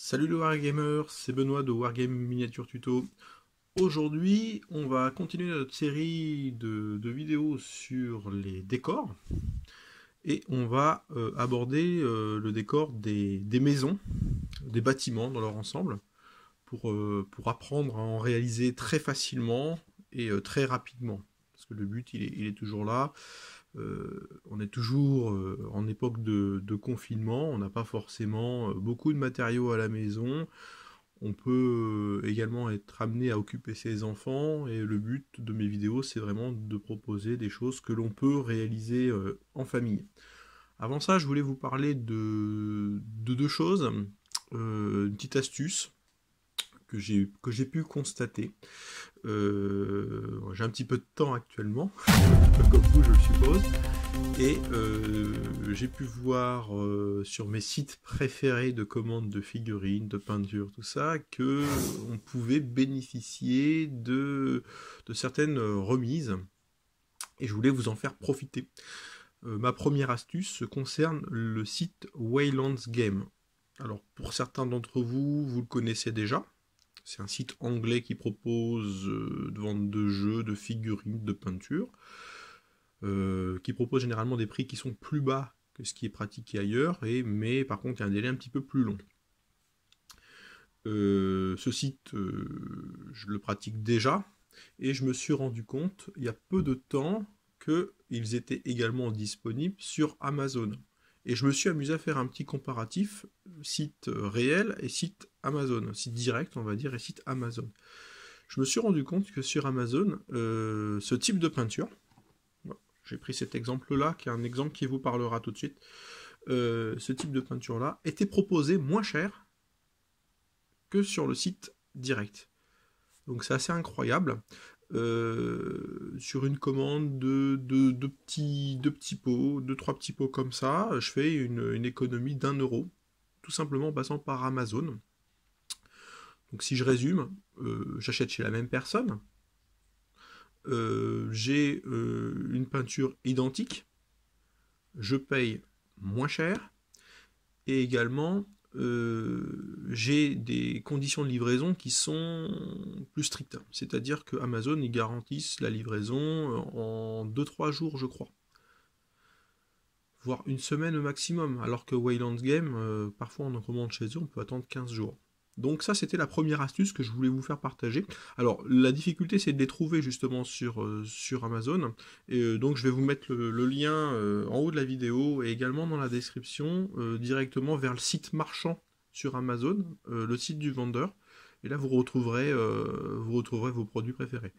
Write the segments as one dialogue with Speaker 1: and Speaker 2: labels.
Speaker 1: Salut le Wargamer, c'est Benoît de Wargame Miniature Tuto. Aujourd'hui, on va continuer notre série de vidéos sur les décors et on va aborder le décor des maisons, des bâtiments dans leur ensemble pour apprendre à en réaliser très facilement et très rapidement. Parce que le but, il est toujours là. On est toujours en époque de confinement, on n'a pas forcément beaucoup de matériaux à la maison. On peut également être amené à occuper ses enfants et le but de mes vidéos c'est vraiment de proposer des choses que l'on peut réaliser en famille. Avant ça, je voulais vous parler de deux choses. Une petite astuce que j'ai pu constater. J'ai un petit peu de temps actuellement, comme vous je le suppose, et j'ai pu voir sur mes sites préférés de commandes de figurines, de peintures, tout ça, que on pouvait bénéficier de certaines remises, et je voulais vous en faire profiter. Ma première astuce concerne le site Waylands Game. Alors pour certains d'entre vous, vous le connaissez déjà. C'est un site anglais qui propose de vente de jeux, de figurines, de peintures, qui propose généralement des prix qui sont plus bas que ce qui est pratiqué ailleurs, mais par contre il y a un délai un petit peu plus long. Ce site, je le pratique déjà, et je me suis rendu compte il y a peu de temps qu'ils étaient également disponibles sur Amazon. Et je me suis amusé à faire un petit comparatif, site réel et site Amazon, site direct on va dire, et site Amazon. Je me suis rendu compte que sur Amazon, ce type de peinture, j'ai pris cet exemple-là, qui est un exemple qui vous parlera tout de suite, ce type de peinture-là était proposé moins cher que sur le site direct. Donc c'est assez incroyable. Sur une commande de petits pots, de 3 petits pots comme ça, je fais une économie d'1 €, tout simplement en passant par Amazon. Donc si je résume, j'achète chez la même personne, j'ai une peinture identique, je paye moins cher, et également j'ai des conditions de livraison qui sont plus strictes. C'est-à-dire que Amazon ils garantissent la livraison en 2-3 jours, je crois. Voire une semaine au maximum, alors que Wayland Game, parfois on en commande chez eux, on peut attendre 15 jours. Donc ça c'était la première astuce que je voulais vous faire partager. Alors la difficulté c'est de les trouver justement sur Amazon, et donc je vais vous mettre le lien en haut de la vidéo et également dans la description directement vers le site marchand sur Amazon, le site du vendeur, et là vous retrouverez vos produits préférés.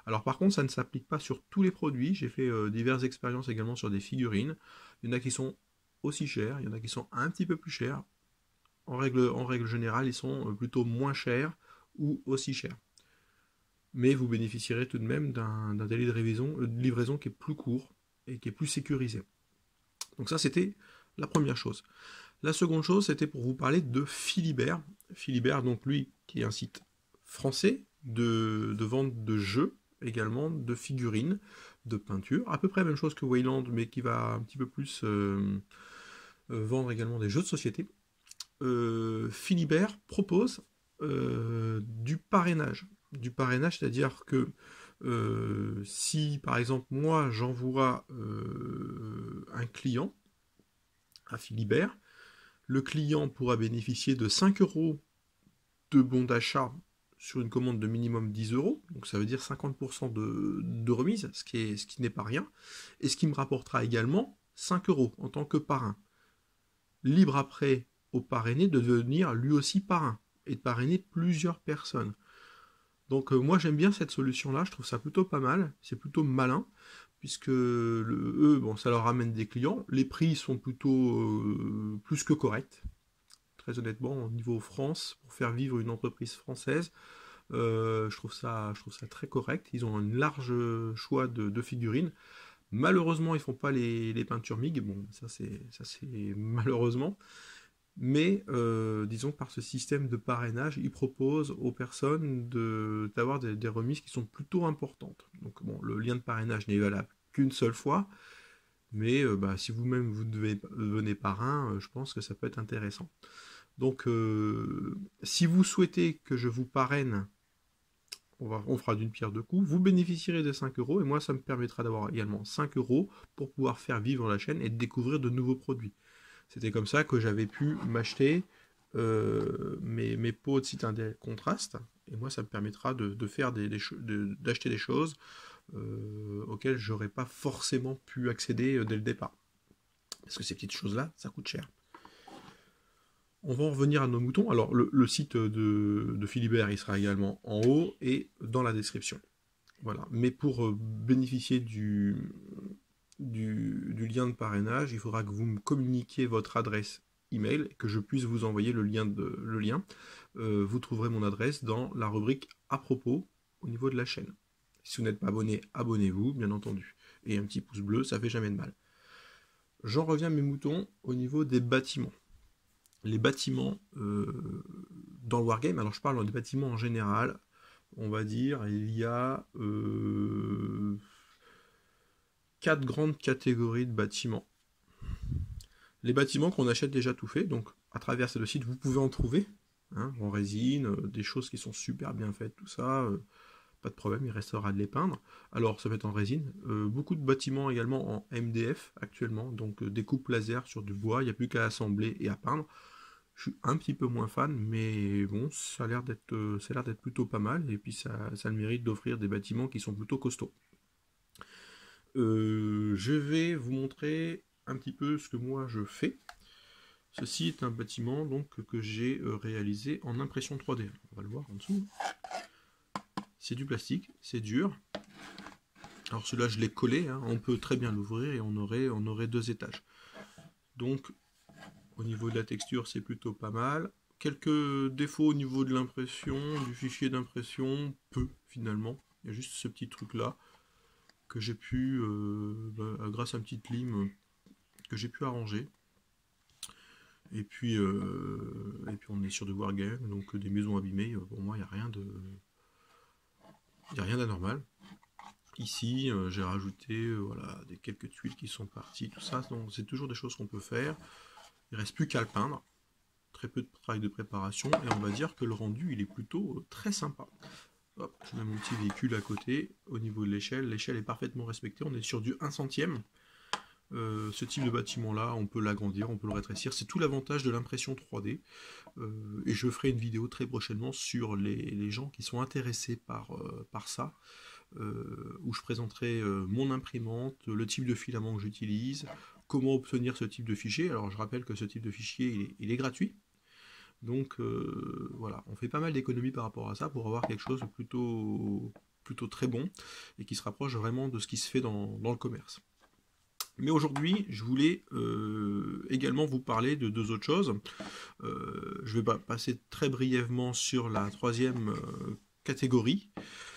Speaker 1: Alors par contre ça ne s'applique pas sur tous les produits, j'ai fait diverses expériences également sur des figurines, il y en a qui sont aussi chers, il y en a qui sont un petit peu plus chers. En règle générale, ils sont plutôt moins chers ou aussi chers. Mais vous bénéficierez tout de même d'un délai de livraison qui est plus court et qui est plus sécurisé. Donc ça, c'était la première chose. La seconde chose, c'était pour vous parler de Philibert. Philibert, donc lui, qui est un site français de vente de jeux, également de figurines, de peinture, à peu près la même chose que Wayland, mais qui va un petit peu plus vendre également des jeux de société. Philibert propose du parrainage. Du parrainage, c'est-à-dire que si par exemple moi j'envoie un client à Philibert, le client pourra bénéficier de 5 € de bon d'achat sur une commande de minimum 10 €, donc ça veut dire 50% de remise, ce qui n'est pas rien, et ce qui me rapportera également 5 € en tant que parrain. Libre après au parrainé de devenir lui aussi parrain, et de parrainer plusieurs personnes. Donc moi j'aime bien cette solution-là, je trouve ça plutôt pas mal, c'est plutôt malin, puisque eux, bon, ça leur ramène des clients, les prix sont plutôt plus que corrects. Très honnêtement, au niveau France, pour faire vivre une entreprise française, je trouve ça très correct. Ils ont un large choix de figurines. Malheureusement, ils font pas les peintures MIG. Bon, ça c'est malheureusement. Mais disons que par ce système de parrainage, ils proposent aux personnes d'avoir des remises qui sont plutôt importantes. Donc bon, le lien de parrainage n'est valable qu'une seule fois, mais si vous-même vous devenez parrain, je pense que ça peut être intéressant. Donc, si vous souhaitez que je vous parraine, on fera d'une pierre deux coups, vous bénéficierez des 5 euros, et moi ça me permettra d'avoir également 5 euros pour pouvoir faire vivre la chaîne et de découvrir de nouveaux produits. C'était comme ça que j'avais pu m'acheter mes pots de citadelle contraste, et moi ça me permettra de faire d'acheter des choses auxquelles j'aurais pas forcément pu accéder dès le départ. Parce que ces petites choses-là, ça coûte cher. On va en revenir à nos moutons. Alors, le site de Philibert, il sera également en haut et dans la description. Voilà. Mais pour bénéficier du lien de parrainage, il faudra que vous me communiquiez votre adresse email et que je puisse vous envoyer le lien. Vous trouverez mon adresse dans la rubrique à propos au niveau de la chaîne. Si vous n'êtes pas abonné, abonnez-vous, bien entendu. Et un petit pouce bleu, ça fait jamais de mal. J'en reviens à mes moutons au niveau des bâtiments. Les bâtiments dans le Wargame, alors je parle des bâtiments en général, on va dire, il y a 4 grandes catégories de bâtiments. Les bâtiments qu'on achète déjà tout fait, donc à travers ce site, vous pouvez en trouver, hein, en résine, des choses qui sont super bien faites, tout ça, pas de problème, il restera de les peindre. Alors ça va être en résine, beaucoup de bâtiments également en MDF actuellement, donc découpe laser sur du bois, il n'y a plus qu'à assembler et à peindre. Je suis un petit peu moins fan, mais bon, ça a l'air d'être plutôt pas mal, et puis ça a le mérite d'offrir des bâtiments qui sont plutôt costauds. Je vais vous montrer un petit peu ce que moi je fais. Ceci est un bâtiment donc que j'ai réalisé en impression 3D. On va le voir en dessous. C'est du plastique, c'est dur. Alors celui-là je l'ai collé, hein. On peut très bien l'ouvrir et on aurait 2 étages. Donc au niveau de la texture, c'est plutôt pas mal. Quelques défauts au niveau de l'impression, du fichier d'impression, peu finalement. Il y a juste ce petit truc là que j'ai pu, grâce à une petite lime, que j'ai pu arranger. Et puis on est sur du wargame, donc des maisons abîmées, pour moi il n'y a rien d'anormal. Ici, j'ai rajouté voilà, quelques tuiles qui sont parties, tout ça, donc c'est toujours des choses qu'on peut faire. Il ne reste plus qu'à le peindre. Très peu de travail de préparation, et on va dire que le rendu il est plutôt très sympa. Hop, je mets mon petit véhicule à côté. Au niveau de l'échelle est parfaitement respectée, on est sur du 1 centième. Ce type de bâtiment là, on peut l'agrandir, on peut le rétrécir, c'est tout l'avantage de l'impression 3D. Et je ferai une vidéo très prochainement sur les gens qui sont intéressés par ça, où je présenterai mon imprimante, le type de filament que j'utilise, comment obtenir ce type de fichier. Alors je rappelle que ce type de fichier il est gratuit. Donc voilà, on fait pas mal d'économies par rapport à ça pour avoir quelque chose de plutôt très bon et qui se rapproche vraiment de ce qui se fait dans le commerce. Mais aujourd'hui, je voulais également vous parler de 2 autres choses. Je vais passer très brièvement sur la troisième catégorie.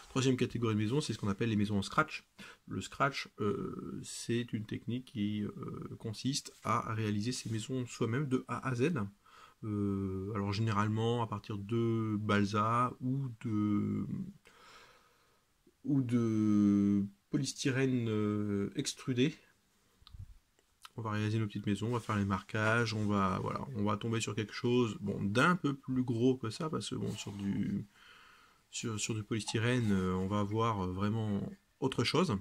Speaker 1: Troisième catégorie de maison, c'est ce qu'on appelle les maisons en scratch. Le scratch, c'est une technique qui consiste à réaliser ces maisons soi-même de A à Z. Alors généralement à partir de balsa ou de polystyrène extrudé. On va réaliser nos petites maisons, on va faire les marquages, on va tomber sur quelque chose d'un peu plus gros que ça, parce que sur du polystyrène, on va avoir vraiment autre chose.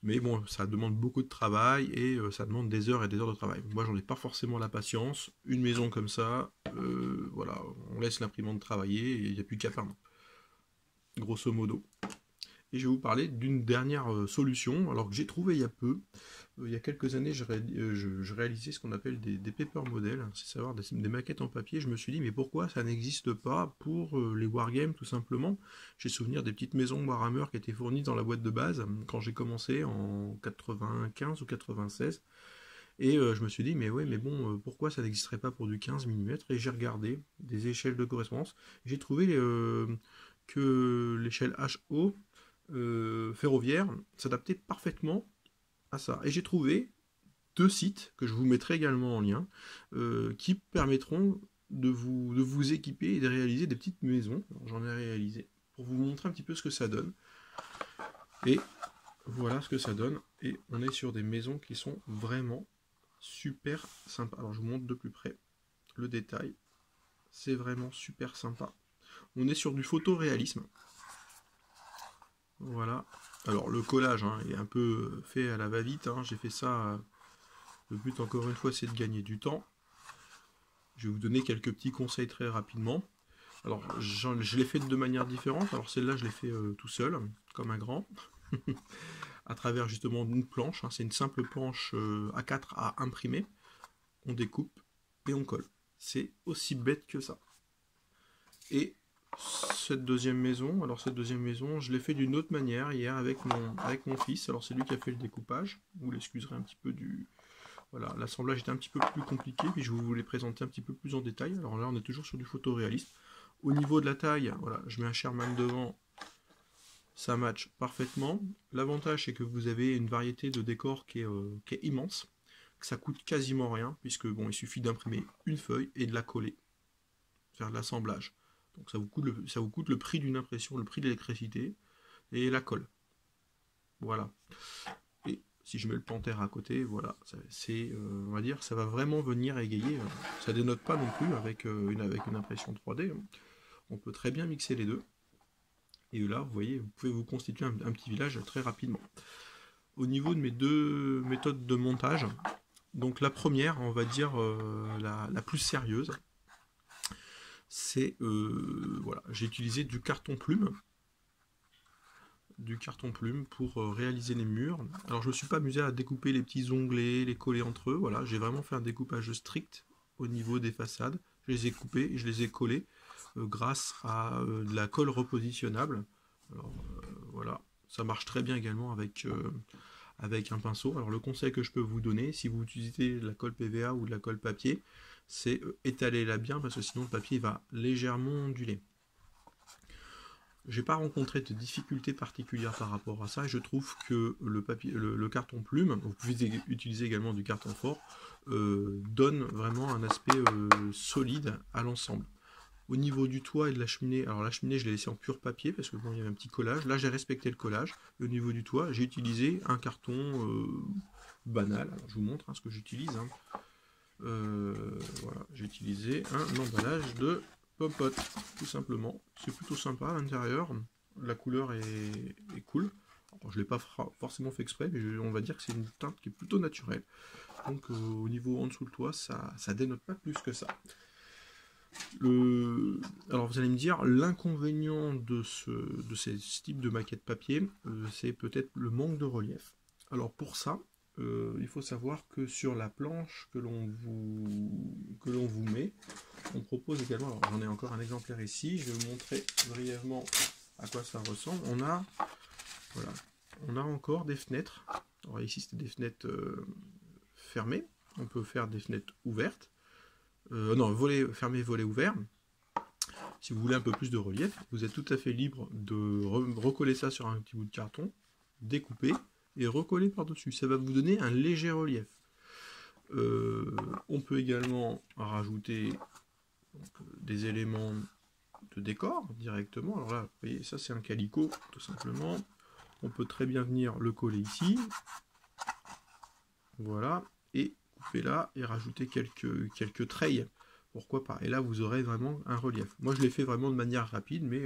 Speaker 1: Mais bon, ça demande beaucoup de travail et ça demande des heures et des heures de travail. Moi, j'en ai pas forcément la patience. Une maison comme ça, voilà, on laisse l'imprimante travailler et il n'y a plus qu'à peindre. Grosso modo. Et je vais vous parler d'une dernière solution, alors que j'ai trouvé il y a peu. Il y a quelques années, je réalisais ce qu'on appelle des paper models, c'est savoir des maquettes en papier. Je me suis dit, mais pourquoi ça n'existe pas pour les wargames, tout simplement? J'ai souvenir des petites maisons Warhammer qui étaient fournies dans la boîte de base, quand j'ai commencé en 95 ou 96. Et je me suis dit, mais ouais, mais bon, pourquoi ça n'existerait pas pour du 15 mm? Et j'ai regardé des échelles de correspondance. J'ai trouvé que l'échelle HO ferroviaire s'adaptait parfaitement à ça. Et j'ai trouvé 2 sites, que je vous mettrai également en lien, qui permettront de vous équiper et de réaliser des petites maisons. J'en ai réalisé, pour vous montrer un petit peu ce que ça donne. Et voilà ce que ça donne. Et on est sur des maisons qui sont vraiment super sympas. Alors je vous montre de plus près. le détail. C'est vraiment super sympa. On est sur du photoréalisme. Voilà. Alors le collage hein, est un peu fait à la va-vite. Hein. J'ai fait ça. Le but encore une fois c'est de gagner du temps. Je vais vous donner quelques petits conseils très rapidement. Alors je l'ai fait de deux manières différentes. Alors celle-là je l'ai fait tout seul, comme un grand. À travers justement une planche. Hein. C'est une simple planche A4 à imprimer. On découpe et on colle. C'est aussi bête que ça. Et cette deuxième maison, je l'ai fait d'une autre manière hier avec mon fils. Alors c'est lui qui a fait le découpage. Vous l'excuserez un petit peu du... Voilà, l'assemblage était un petit peu plus compliqué, puis je vais vous les présenter un petit peu plus en détail. Alors là on est toujours sur du photoréalisme. Au niveau de la taille, voilà, je mets un Sherman devant, ça match parfaitement. L'avantage c'est que vous avez une variété de décors qui est immense, que ça coûte quasiment rien, puisque bon, il suffit d'imprimer une feuille et de la coller, faire de l'assemblage. Donc ça vous coûte le prix d'une impression, le prix de l'électricité et la colle. Voilà. Et si je mets le Panthère à côté, voilà, c'est, on va dire, ça va vraiment venir égayer. Ça dénote pas non plus avec une impression 3D. On peut très bien mixer les deux. Et là, vous voyez, vous pouvez vous constituer un petit village très rapidement. Au niveau de mes deux méthodes de montage, donc la première, on va dire la plus sérieuse, c'est voilà, j'ai utilisé du carton plume pour réaliser les murs. Alors je ne me suis pas amusé à découper les petits onglets, les coller entre eux, voilà, j'ai vraiment fait un découpage strict au niveau des façades. Je les ai coupés et je les ai collés grâce à de la colle repositionnable. Alors voilà, ça marche très bien également avec un pinceau. Alors le conseil que je peux vous donner, si vous utilisez de la colle PVA ou de la colle papier, c'est étaler-la bien parce que sinon le papier va légèrement onduler. J'ai pas rencontré de difficultés particulières par rapport à ça et je trouve que le carton plume, vous pouvez utiliser également du carton fort, donne vraiment un aspect solide à l'ensemble. Au niveau du toit et de la cheminée, alors la cheminée je l'ai laissée en pur papier parce que bon il y avait un petit collage, là j'ai respecté le collage, et au niveau du toit j'ai utilisé un carton banal, alors je vous montre hein, ce que j'utilise, hein. Voilà, j'ai utilisé un emballage de Pop-It, tout simplement. C'est plutôt sympa à l'intérieur, la couleur est cool. Alors, je ne l'ai pas forcément fait exprès, mais on va dire que c'est une teinte qui est plutôt naturelle. Donc au niveau en dessous le toit, ça dénote pas plus que ça. Alors vous allez me dire, l'inconvénient de ce type de maquette papier, c'est peut-être le manque de relief. Alors pour ça, il faut savoir que sur la planche que l'on vous met, on propose également, alors j'en ai encore un exemplaire ici, je vais vous montrer brièvement à quoi ça ressemble. On a encore des fenêtres. Alors ici c'était des fenêtres fermées, on peut faire des fenêtres ouvertes. Non, volet fermé, volet ouvert. Si vous voulez un peu plus de relief, vous êtes tout à fait libre de recoller ça sur un petit bout de carton, découper et recoller par-dessus. Ça va vous donner un léger relief. On peut également rajouter des éléments de décor directement. Alors là, vous voyez, ça c'est un calicot, tout simplement. On peut très bien venir le coller ici. Voilà. Et couper là et rajouter quelques treilles. Pourquoi pas? Et là, vous aurez vraiment un relief. Moi, je l'ai fait vraiment de manière rapide, mais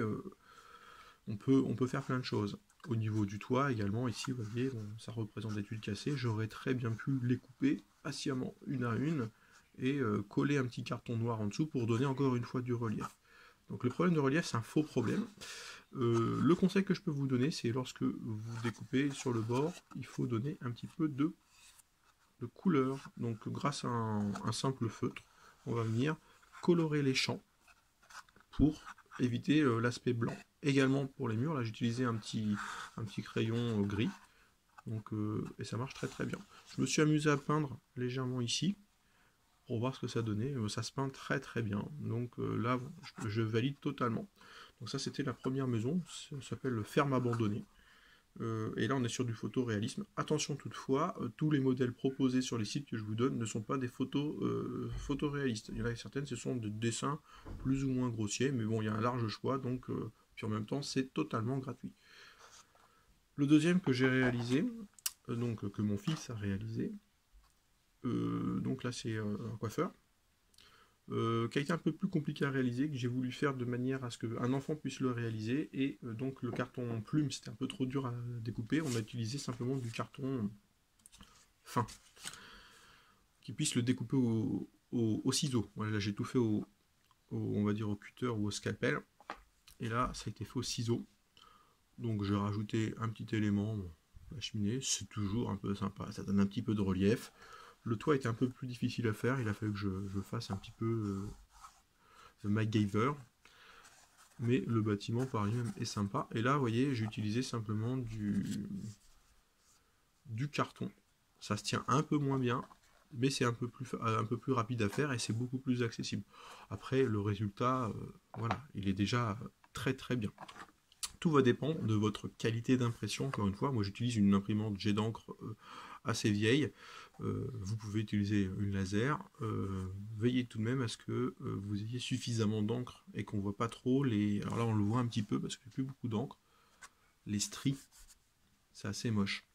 Speaker 1: on peut faire plein de choses. Au niveau du toit également, ici, vous voyez, bon, ça représente des tuiles cassées. J'aurais très bien pu les couper patiemment, une à une, et coller un petit carton noir en dessous pour donner encore une fois du relief. Donc le problème de relief, c'est un faux problème. Le conseil que je peux vous donner, c'est lorsque vous découpez sur le bord, il faut donner un petit peu de couleur. Donc grâce à un simple feutre, on va venir colorer les champs pour éviter l'aspect blanc. Également pour les murs, là j'ai utilisé un petit crayon gris, donc, et ça marche très très bien. Je me suis amusé à peindre légèrement ici, pour voir ce que ça donnait. Ça se peint très très bien, donc là je valide totalement. Donc ça c'était la première maison, ça s'appelle Ferme Abandonnée. Et là on est sur du photoréalisme. Attention toutefois, tous les modèles proposés sur les sites que je vous donne ne sont pas des photos photoréalistes. Il y en a certaines, ce sont des dessins plus ou moins grossiers, mais bon, il y a un large choix, donc puis en même temps c'est totalement gratuit. Le deuxième que j'ai réalisé, donc que mon fils a réalisé, donc là c'est un coiffeur. qui a été un peu plus compliqué à réaliser, que j'ai voulu faire de manière à ce qu'un enfant puisse le réaliser, et donc le carton plume, c'était un peu trop dur à découper, on a utilisé simplement du carton fin, qui puisse le découper au ciseau. Voilà, là j'ai tout fait on va dire au cutter ou au scalpel, et là ça a été fait au ciseau. Donc j'ai rajouté un petit élément, la cheminée, c'est toujours un peu sympa, ça donne un petit peu de relief. Le toit était un peu plus difficile à faire, il a fallu que je fasse un petit peu MacGyver, mais le bâtiment par lui-même est sympa. Et là, vous voyez, j'ai utilisé simplement du carton. Ça se tient un peu moins bien, mais c'est un peu plus rapide à faire et c'est beaucoup plus accessible. Après, le résultat, voilà, il est déjà très très bien. Tout va dépendre de votre qualité d'impression. Encore une fois, moi j'utilise une imprimante jet d'encre assez vieille. Vous pouvez utiliser une laser. Veillez tout de même à ce que vous ayez suffisamment d'encre et qu'on ne voit pas trop les... Alors là on le voit un petit peu parce qu'il n'y a plus beaucoup d'encre. Les stries, c'est assez moche.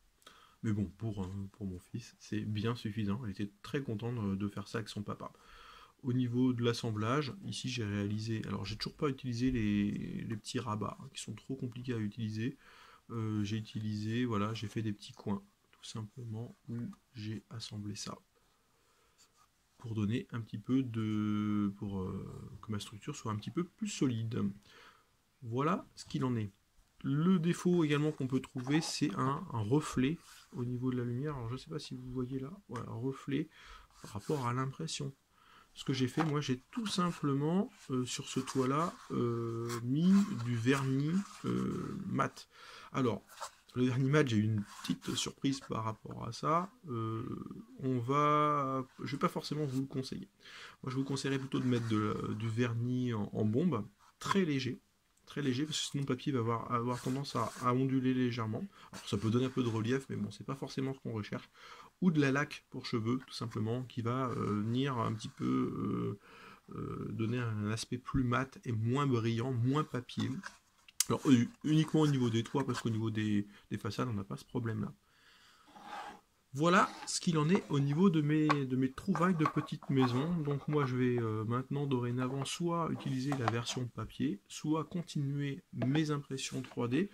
Speaker 1: Mais bon, pour mon fils, c'est bien suffisant. Il était très content de faire ça avec son papa. Au niveau de l'assemblage, ici j'ai réalisé, alors j'ai toujours pas utilisé les petits rabats qui sont trop compliqués à utiliser. J'ai utilisé, voilà, j'ai fait des petits coins tout simplement où j'ai assemblé ça pour donner un petit peu pour que ma structure soit un petit peu plus solide. Voilà ce qu'il en est. Le défaut également qu'on peut trouver, c'est un reflet au niveau de la lumière. Alors je ne sais pas si vous voyez là, voilà, un reflet par rapport à l'impression. Ce que j'ai fait, moi j'ai tout simplement sur ce toit là mis du vernis mat. Alors le vernis mat, j'ai eu une petite surprise par rapport à ça. Je vais pas forcément vous le conseiller. Moi je vous conseillerais plutôt de mettre du vernis en bombe, très léger. Très léger, parce que sinon le papier va avoir tendance à onduler légèrement. Alors ça peut donner un peu de relief, mais bon, c'est pas forcément ce qu'on recherche. Ou de la laque pour cheveux, tout simplement, qui va venir un petit peu donner un aspect plus mat et moins brillant, moins papier. Alors uniquement au niveau des toits, parce qu'au niveau des façades, on n'a pas ce problème-là. Voilà ce qu'il en est au niveau de mes trouvailles de petite maison. Donc moi je vais maintenant dorénavant soit utiliser la version papier, soit continuer mes impressions 3D.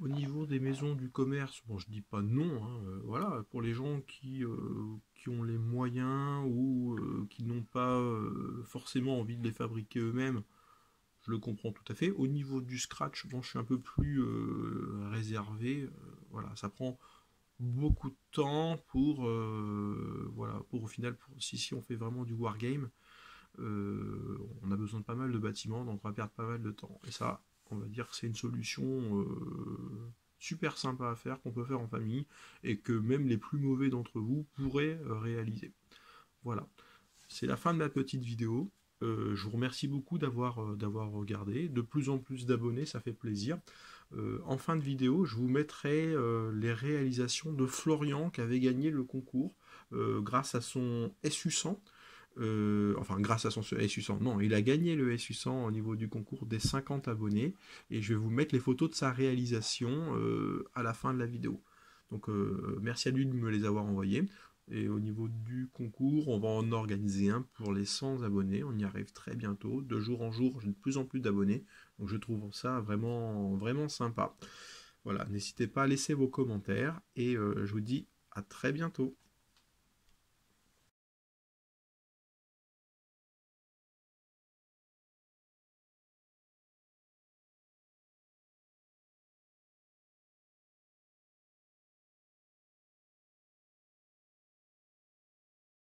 Speaker 1: Au niveau des maisons du commerce, bon je dis pas non, hein, voilà, pour les gens qui ont les moyens ou qui n'ont pas forcément envie de les fabriquer eux-mêmes, je le comprends tout à fait. Au niveau du scratch, bon je suis un peu plus réservé, voilà, ça prend beaucoup de temps pour voilà, pour au final si on fait vraiment du wargame, on a besoin de pas mal de bâtiments, donc on va perdre pas mal de temps, et ça on va dire que c'est une solution super sympa à faire, qu'on peut faire en famille et que même les plus mauvais d'entre vous pourraient réaliser. Voilà, c'est la fin de ma petite vidéo. Je vous remercie beaucoup d'avoir regardé. De plus en plus d'abonnés, ça fait plaisir. En fin de vidéo, je vous mettrai les réalisations de Florian qui avait gagné le concours grâce à son SU100. Enfin, grâce à son SU100. Non, il a gagné le SU100 au niveau du concours des 50 abonnés. Et je vais vous mettre les photos de sa réalisation à la fin de la vidéo. Donc, merci à lui de me les avoir envoyés. Et au niveau du concours, on va en organiser un pour les 100 abonnés. On y arrive très bientôt. De jour en jour, j'ai de plus en plus d'abonnés. Donc je trouve ça vraiment, vraiment sympa. Voilà, n'hésitez pas à laisser vos commentaires. Et je vous dis à très bientôt.